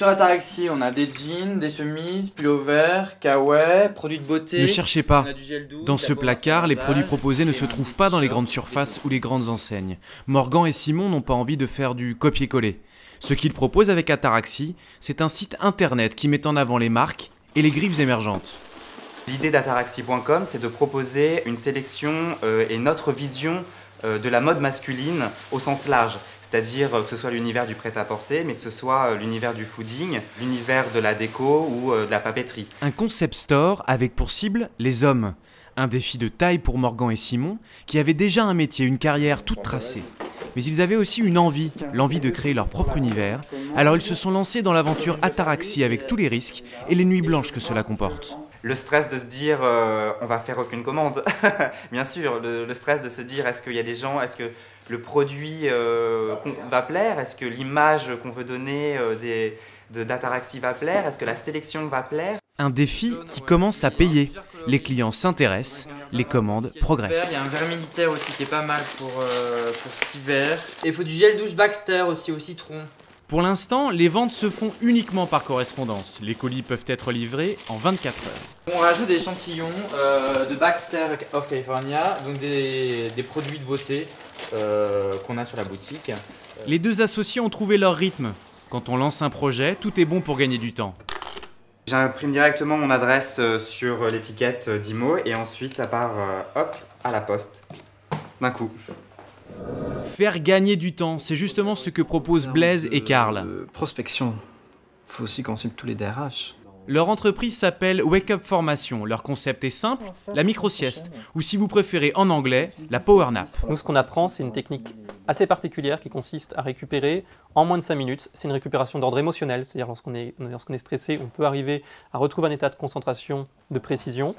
sur Ataraxie, on a des jeans, des chemises, pullovers, kawaii, produits de beauté. Ne cherchez pas. On a du gel douche, Dans ce placard, les produits proposés ne se trouvent pas dans les grandes surfaces ou les grandes enseignes. Morgan et Simon n'ont pas envie de faire du copier-coller. Ce qu'ils proposent avec Ataraxie, c'est un site internet qui met en avant les marques et les griffes émergentes. L'idée d'Ataraxie.com, c'est de proposer une sélection et notre vision de la mode masculine au sens large. C'est-à-dire que ce soit l'univers du prêt-à-porter, mais que ce soit l'univers du fooding, l'univers de la déco ou de la papeterie. Un concept store avec pour cible les hommes. Un défi de taille pour Morgan et Simon, qui avaient déjà un métier, une carrière toute tracée. Mais ils avaient aussi une envie, l'envie de créer leur propre univers. Alors ils se sont lancés dans l'aventure Ataraxie avec tous les risques et les nuits blanches que cela comporte. Le stress de se dire on va faire aucune commande, bien sûr. Le stress de se dire est-ce qu'il y a des gens, est-ce que le produit va plaire, est-ce que l'image qu'on veut donner d'Ataraxie va plaire, est-ce que la sélection va plaire. Un défi qui commence à payer. Les clients s'intéressent, les commandes progressent. Il y a un verre militaire aussi qui est pas mal pour cet hiver. Et il faut du gel douche Baxter aussi au citron. Pour l'instant, les ventes se font uniquement par correspondance. Les colis peuvent être livrés en 24 heures. On rajoute des échantillons de Baxter of California, donc des produits de beauté qu'on a sur la boutique. Les deux associés ont trouvé leur rythme. Quand on lance un projet, tout est bon pour gagner du temps. J'imprime directement mon adresse sur l'étiquette d'IMO et ensuite ça part hop, à la poste, d'un coup. Faire gagner du temps, c'est justement ce que proposent Blaise et Karl. Prospection, il faut aussi qu'on cible tous les DRH. Leur entreprise s'appelle Wake Up Formation. Leur concept est simple, la micro-sieste, ou si vous préférez en anglais, la power nap. Nous, ce qu'on apprend, c'est une technique assez particulière qui consiste à récupérer en moins de 5 minutes. C'est une récupération d'ordre émotionnel, c'est-à-dire lorsqu'on est stressé, on peut arriver à retrouver un état de concentration, de précision.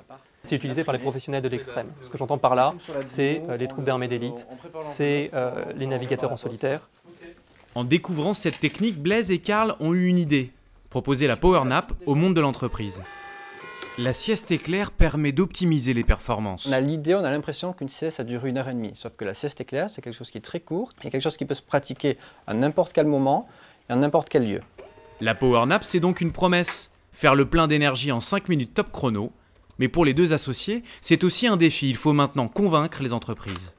C'est utilisé par les professionnels de l'extrême. Ce que j'entends par là, c'est les troupes d'armée d'élite, c'est les navigateurs en solitaire. En découvrant cette technique, Blaise et Karl ont eu une idée. Proposer la power nap au monde de l'entreprise. La sieste éclair permet d'optimiser les performances. On a l'idée, on a l'impression qu'une sieste, ça dure 1h30. Sauf que la sieste éclair, c'est quelque chose qui est très court et quelque chose qui peut se pratiquer à n'importe quel moment et à n'importe quel lieu. La power nap, c'est donc une promesse. Faire le plein d'énergie en 5 minutes top chrono. Mais pour les deux associés, c'est aussi un défi. Il faut maintenant convaincre les entreprises.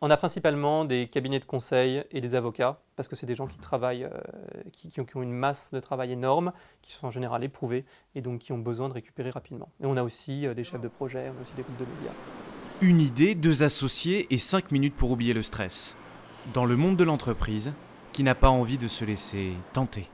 On a principalement des cabinets de conseil et des avocats, parce que c'est des gens qui travaillent, qui ont une masse de travail énorme, qui sont en général éprouvés, et donc qui ont besoin de récupérer rapidement. Et on a aussi des chefs de projet, on a aussi des groupes de médias. Une idée, deux associés et 5 minutes pour oublier le stress. Dans le monde de l'entreprise, qui n'a pas envie de se laisser tenter.